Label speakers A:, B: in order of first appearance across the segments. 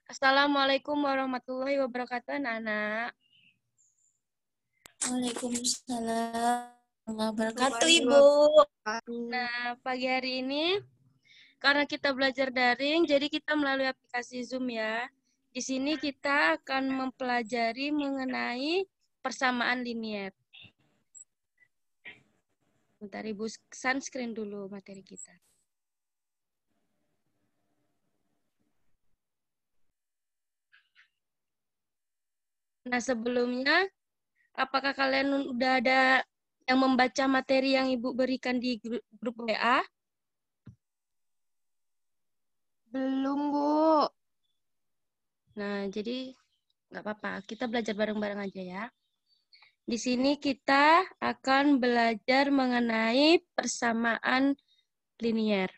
A: Assalamualaikum warahmatullahi wabarakatuh, anak-anak.
B: Waalaikumsalam warahmatullahi wabarakatuh, Ibu.
A: Nah, pagi hari ini, karena kita belajar daring, jadi kita melalui aplikasi Zoom ya. Di sini kita akan mempelajari mengenai persamaan linier. Bentar, Ibu sunscreen dulu materi kita. Nah, sebelumnya, apakah kalian udah ada yang membaca materi yang Ibu berikan di grup WA?
C: Belum, Bu.
A: Nah, jadi nggak apa-apa. Kita belajar bareng-bareng aja ya. Di sini kita akan belajar mengenai persamaan linier.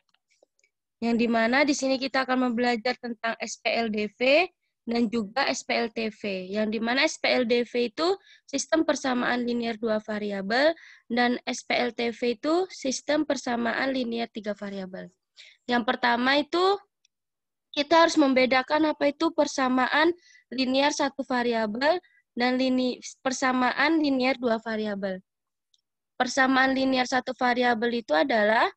A: Yang dimana di sini kita akan belajar tentang SPLDV dan juga SPLTV. Yang dimana SPLDV itu sistem persamaan linier dua variabel dan SPLTV itu sistem persamaan linier tiga variabel. Yang pertama itu kita harus membedakan apa itu persamaan linier satu variabel dan persamaan linier dua variabel. Persamaan linier satu variabel itu adalah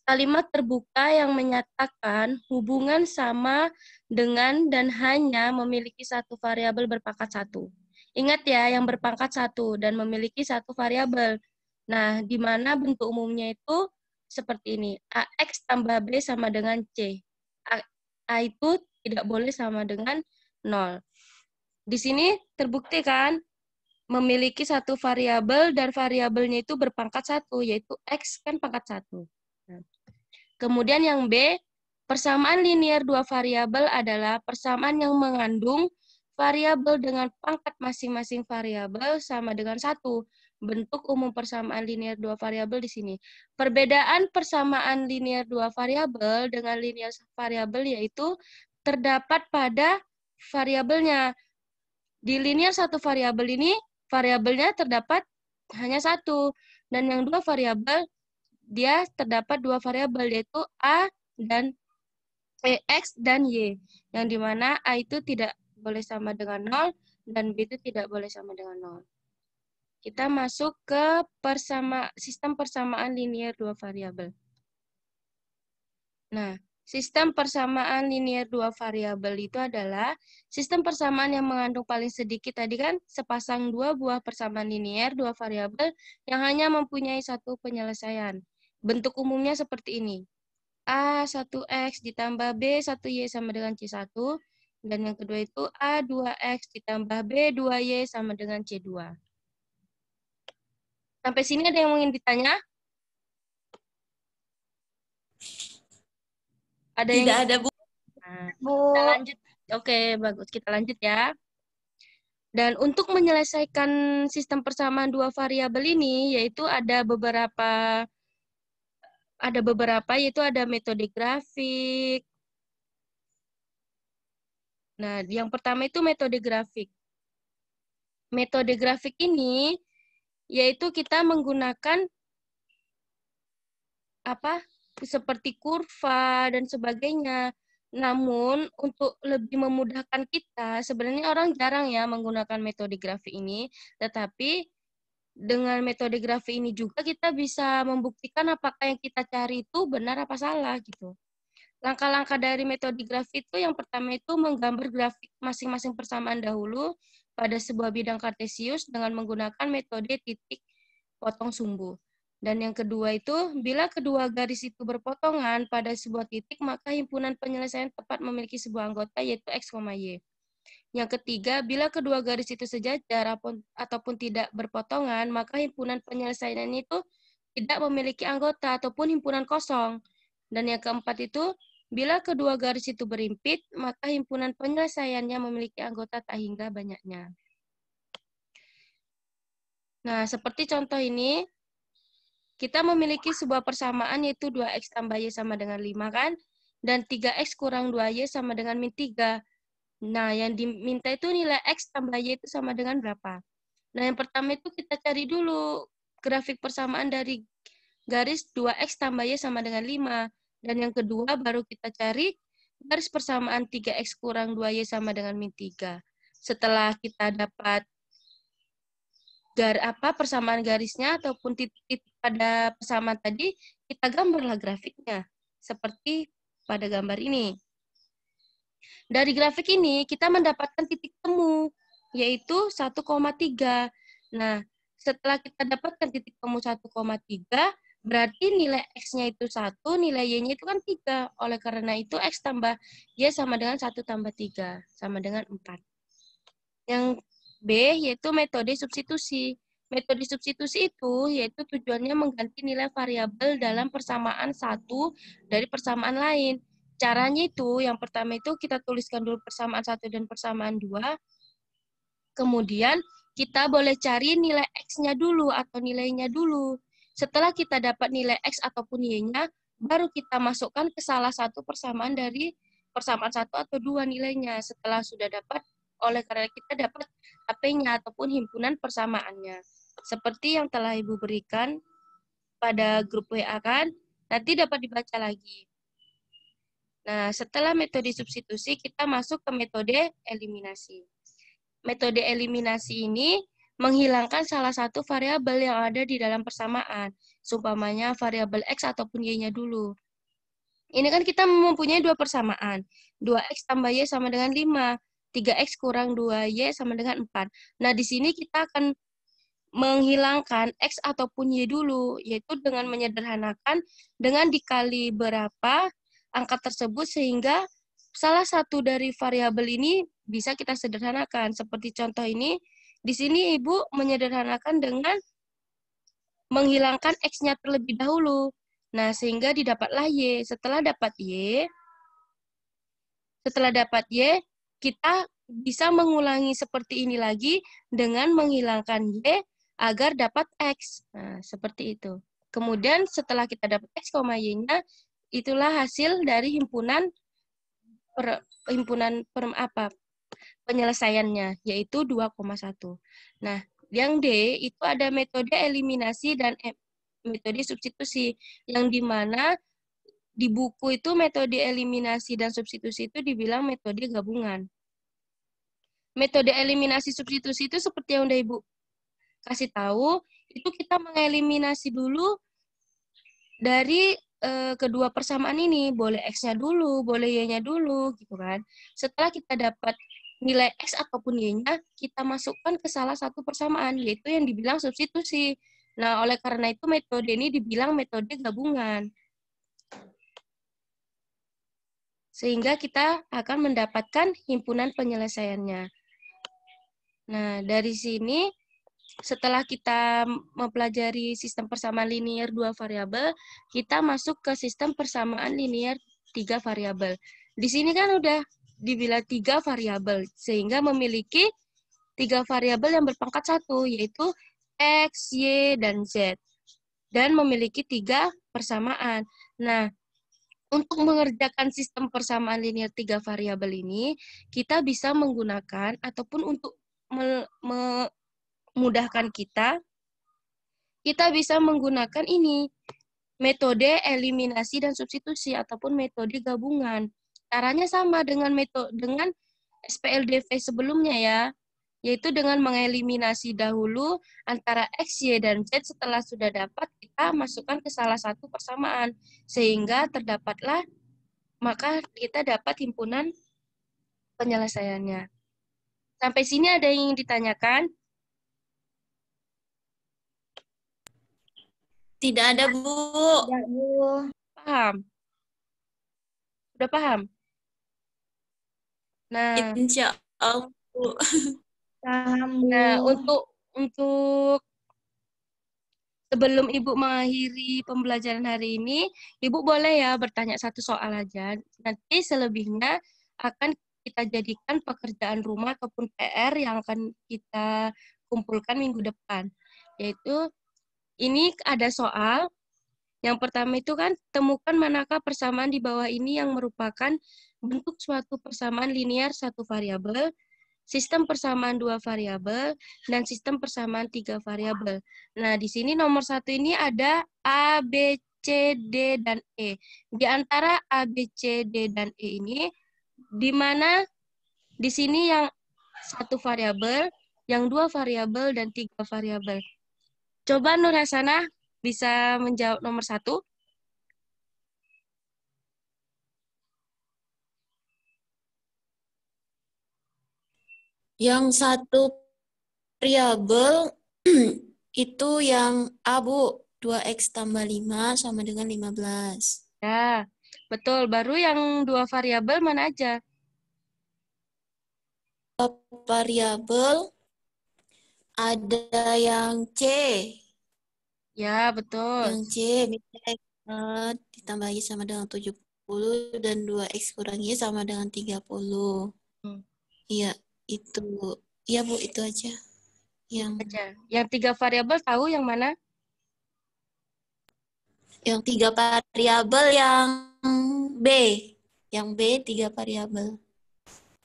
A: kalimat terbuka yang menyatakan hubungan sama dengan dan hanya memiliki satu variabel berpangkat satu. Ingat ya, yang berpangkat satu dan memiliki satu variabel. Nah, di mana bentuk umumnya itu seperti ini. AX tambah B sama dengan C. A itu tidak boleh sama dengan 0. Di sini terbukti kan memiliki satu variabel dan variabelnya itu berpangkat satu, yaitu X kan pangkat satu. Nah, kemudian yang B, persamaan linier dua variabel adalah persamaan yang mengandung variabel dengan pangkat masing-masing variabel sama dengan satu. Bentuk umum persamaan linier dua variabel di sini. Perbedaan persamaan linier dua variabel dengan linier variabel yaitu terdapat pada variabelnya. Di linier satu variabel ini, variabelnya terdapat hanya satu. Dan yang dua variabel, dia terdapat dua variabel, yaitu A dan X dan Y. Yang dimana A itu tidak boleh sama dengan 0, dan B itu tidak boleh sama dengan 0. Kita masuk ke sistem persamaan linier dua variabel. Nah, sistem persamaan linier dua variabel itu adalah sistem persamaan yang mengandung paling sedikit tadi kan sepasang dua buah persamaan linier dua variabel yang hanya mempunyai satu penyelesaian. Bentuk umumnya seperti ini. A1X ditambah B1Y sama dengan C1. Dan yang kedua itu A2X ditambah B2Y sama dengan C2. Sampai sini ada yang ingin ditanya? Ada
B: Tidak
A: yang...
B: ada, Bu.
A: Nah,
C: Bu.
A: kita lanjut. Oke, bagus. Kita lanjut ya. Dan untuk menyelesaikan sistem persamaan dua variabel ini, yaitu ada beberapa yaitu ada metode grafik. Nah, yang pertama itu metode grafik. Metode grafik ini yaitu kita menggunakan seperti kurva dan sebagainya. Namun untuk lebih memudahkan kita, sebenarnya orang jarang ya menggunakan metode grafik ini, tetapi dengan metode grafik ini juga kita bisa membuktikan apakah yang kita cari itu benar apa salah gitu. Langkah-langkah dari metode grafik itu yang pertama itu menggambar grafik masing-masing persamaan dahulu pada sebuah bidang kartesius dengan menggunakan metode titik potong sumbu. Dan yang kedua itu, bila kedua garis itu berpotongan pada sebuah titik, maka himpunan penyelesaian tepat memiliki sebuah anggota, yaitu X, Y. Yang ketiga, bila kedua garis itu sejajar ataupun tidak berpotongan, maka himpunan penyelesaian itu tidak memiliki anggota ataupun himpunan kosong. Dan yang keempat itu, bila kedua garis itu berimpit, maka himpunan penyelesaiannya memiliki anggota tak hingga banyaknya. Nah, seperti contoh ini, kita memiliki sebuah persamaan yaitu 2X tambah Y sama dengan 5 kan? Dan 3X kurang 2Y sama dengan min 3. Nah, yang diminta itu nilai X tambah Y itu sama dengan berapa? Nah, yang pertama itu kita cari dulu grafik persamaan dari garis 2X tambah Y sama dengan 5. Dan yang kedua baru kita cari garis persamaan 3x kurang 2y sama dengan min 3. Setelah kita dapat persamaan garisnya ataupun titik pada persamaan tadi, kita gambarlah grafiknya. Seperti pada gambar ini. Dari grafik ini, kita mendapatkan titik temu, yaitu 1,3. Nah, setelah kita dapatkan titik temu 1,3, berarti nilai X-nya itu 1, nilai Y-nya itu kan 3. Oleh karena itu, X tambah Y sama dengan 1 tambah 3, sama dengan 4. Yang B, yaitu metode substitusi. Metode substitusi itu, yaitu tujuannya mengganti nilai variabel dalam persamaan satu dari persamaan lain. Caranya itu, yang pertama itu kita tuliskan dulu persamaan 1 dan persamaan 2. Kemudian kita boleh cari nilai X-nya dulu atau nilainya dulu. Setelah kita dapat nilai X ataupun Y-nya, baru kita masukkan ke salah satu persamaan dari persamaan 1 atau 2 nilainya. Setelah sudah dapat, oleh karena kita dapat HP-nya ataupun himpunan persamaannya. Seperti yang telah Ibu berikan pada grup WA kan, nanti dapat dibaca lagi. Nah, setelah metode substitusi, kita masuk ke metode eliminasi. Metode eliminasi ini menghilangkan salah satu variabel yang ada di dalam persamaan. Seumpamanya variabel X ataupun Y-nya dulu. Ini kan kita mempunyai dua persamaan. 2X tambah Y sama dengan 5. 3X kurang 2Y sama dengan 4. Nah, di sini kita akan menghilangkan X ataupun Y dulu, yaitu dengan menyederhanakan dengan dikali berapa angka tersebut sehingga salah satu dari variabel ini bisa kita sederhanakan. Seperti contoh ini, di sini Ibu menyederhanakan dengan menghilangkan X-nya terlebih dahulu. Nah, sehingga didapatlah Y. Setelah dapat Y, kita bisa mengulangi seperti ini lagi dengan menghilangkan Y agar dapat X. Nah, seperti itu. Kemudian setelah kita dapat X, Y-nya, itulah hasil dari penyelesaiannya, yaitu 2,1. Nah, yang D itu ada metode eliminasi dan metode substitusi, yang dimana di buku itu metode eliminasi dan substitusi itu dibilang metode gabungan. Metode eliminasi substitusi itu seperti yang udah Ibu kasih tahu, itu kita mengeliminasi dulu dari kedua persamaan ini, boleh X-nya dulu, boleh Y-nya dulu, gitu kan. Setelah kita dapat nilai X ataupun Y-nya, kita masukkan ke salah satu persamaan, yaitu yang dibilang substitusi. Nah, oleh karena itu metode ini dibilang metode gabungan. Sehingga kita akan mendapatkan himpunan penyelesaiannya. Nah, dari sini, setelah kita mempelajari sistem persamaan linear 2 variabel, kita masuk ke sistem persamaan linear 3 variabel. Di sini kan udah dibilang 3 variabel, sehingga memiliki 3 variabel yang berpangkat 1, yaitu X, Y, dan Z. Dan memiliki 3 persamaan. Nah, untuk mengerjakan sistem persamaan linear 3 variabel ini, kita bisa menggunakan, ataupun untuk memudahkan kita bisa menggunakan ini, metode eliminasi dan substitusi, ataupun metode gabungan. Caranya sama dengan SPLDV sebelumnya ya, yaitu dengan mengeliminasi dahulu antara X, Y, dan Z. Setelah sudah dapat, kita masukkan ke salah satu persamaan, sehingga terdapatlah, maka kita dapat himpunan penyelesaiannya. Sampai sini ada yang ingin ditanyakan?
B: Tidak ada, Bu.
C: Tidak, Bu.
A: Paham? Sudah paham? Nah,
B: Insya Allah, Bu.
C: Paham, Bu.
A: Nah, untuk sebelum Ibu mengakhiri pembelajaran hari ini, Ibu boleh ya bertanya satu soal aja. Nanti selebihnya akan kita jadikan pekerjaan rumah ataupun PR yang akan kita kumpulkan minggu depan. Yaitu, ini ada soal. Yang pertama itu kan, temukan manakah persamaan di bawah ini yang merupakan bentuk suatu persamaan linear satu variabel, sistem persamaan 2 variabel, dan sistem persamaan 3 variabel. Nah, di sini nomor 1 ini ada A, B, C, C, D, dan E. Di antara A, B, C, D, dan E ini, di mana di sini yang satu variabel, yang dua variabel, dan tiga variabel. Coba Nur Hasanah bisa menjawab nomor 1.
B: Yang satu variabel itu yang A, Bu. 2X tambah 5 sama dengan 15.
A: Ya, betul. Baru yang dua variabel mana aja?
B: Variabel ada yang C.
A: Ya, betul.
B: Yang C misalnya ditambahi sama dengan 70 dan 2X kurangi sama dengan 30.
A: Hmm.
B: Iya, itu. Iya, Bu, itu aja.
A: Yang tiga variabel tahu yang mana?
B: Yang tiga variabel yang B. Yang B 3 variabel.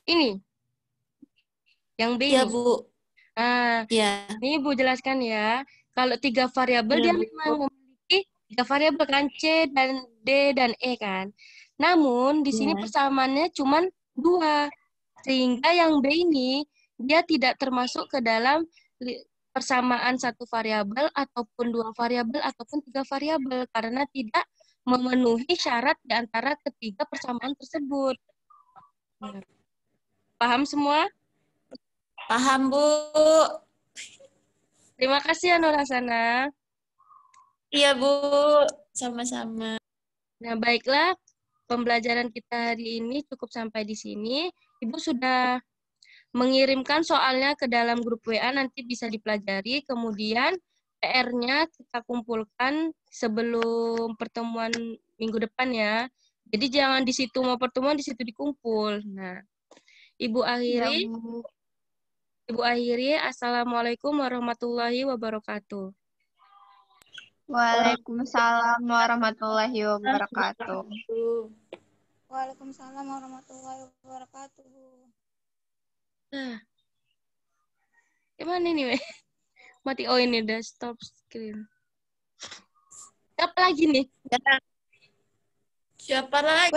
A: Ini. Yang B
B: Iya,
A: ini.
B: Bu.
A: Nah,
B: Iya.
A: ini Ibu jelaskan ya. Kalau tiga variabel
B: Iya,
A: dia
B: Bu.
A: memang memiliki tiga variabel kan, C dan D dan E kan. Namun di sini
B: Iya.
A: persamaannya cuma 2. Sehingga yang B ini dia tidak termasuk ke dalam persamaan satu variabel ataupun dua variabel ataupun tiga variabel karena tidak memenuhi syarat di antara ketiga persamaan tersebut. Paham semua?
B: Paham, Bu.
A: Terima kasih ya Nur Hasanah.
B: Iya, Bu. Sama-sama.
A: Nah, baiklah. Pembelajaran kita hari ini cukup sampai di sini. Ibu sudah mengirimkan soalnya ke dalam grup WA, nanti bisa dipelajari. Kemudian PR-nya kita kumpulkan sebelum pertemuan minggu depan ya. Jadi jangan di situ mau pertemuan, di situ dikumpul. Nah, Ibu akhiri. Assalamualaikum warahmatullahi wabarakatuh.
C: Waalaikumsalam warahmatullahi wabarakatuh.
D: Waalaikumsalam warahmatullahi wabarakatuh.
A: Nah, gimana nih, Weh? Mati, oh ini udah stop screen. Apa lagi nih?
B: Siapa lagi?